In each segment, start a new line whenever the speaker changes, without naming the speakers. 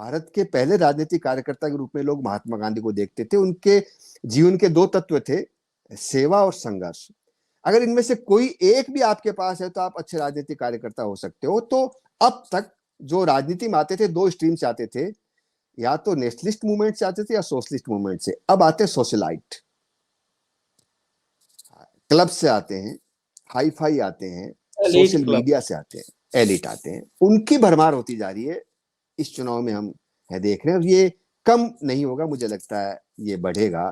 भारत के पहले राजनीतिक कार्यकर्ता के रूप में लोग महात्मा गांधी को देखते थे। उनके जीवन के दो तत्व थे, सेवा और संघर्ष। अगर इनमें से कोई एक भी आपके पास है तो आप अच्छे राजनीतिक कार्यकर्ता हो सकते हो। तो अब तक जो राजनीति में आते थे, दो स्ट्रीम से आते थे, या तो नेशनलिस्ट मूवमेंट से आते थे या सोशलिस्ट मूवमेंट से। अब आते सोशलाइट, क्लब से आते हैं, हाई फाई आते हैं,
एलीट
सोशल
क्लब।
मीडिया से आते हैं, एलिट आते हैं। उनकी भरमार होती जा रही है। इस चुनाव में हम देख रहे हैं, ये कम नहीं होगा, मुझे लगता है ये बढ़ेगा।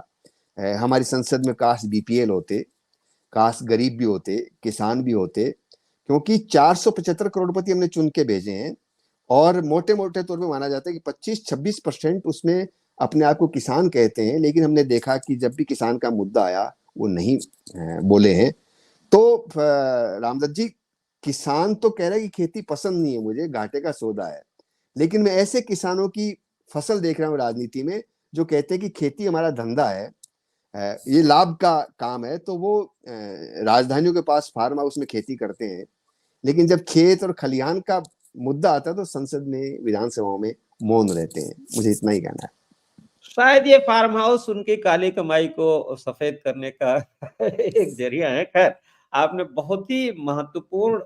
हमारी संसद में काश बीपीएल होते, काश गरीब भी होते, किसान भी होते, क्योंकि 475 करोड़पति हमने चुन के भेजे हैं और मोटे मोटे तौर पे माना जाता है कि 25-26% उसमें अपने आप को किसान कहते हैं। लेकिन हमने देखा कि जब भी किसान का मुद्दा आया वो नहीं बोले हैं। तो रामदत्त जी, किसान तो कह रहा है कि खेती पसंद नहीं है मुझे, घाटे का सौदा है। लेकिन मैं ऐसे किसानों की फसल देख रहा हूँ राजनीति में जो कहते हैं कि खेती हमारा धंधा है, ये लाभ का काम है। तो वो राजधानियों के पास फार्म हाउस में खेती करते हैं, लेकिन जब खेत और खलिहान का मुद्दा आता है तो संसद में, विधानसभाओं में मौन रहते हैं। मुझे इतना ही कहना है।
शायद ये फार्म हाउस उनकी काली कमाई को सफेद करने का एक जरिया है। खैर, आपने बहुत ही महत्वपूर्ण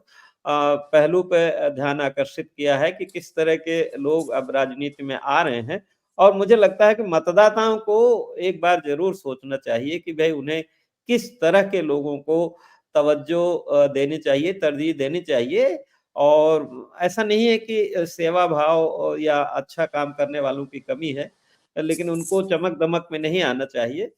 पहलू पे ध्यान आकर्षित किया है कि किस तरह के लोग अब राजनीति में आ रहे हैं। और मुझे लगता है कि मतदाताओं को एक बार जरूर सोचना चाहिए कि भाई उन्हें किस तरह के लोगों को तवज्जो देनी चाहिए, तरजीह देनी चाहिए। और ऐसा नहीं है कि सेवा भाव या अच्छा काम करने वालों की कमी है, लेकिन उनको चमक दमक में नहीं आना चाहिए।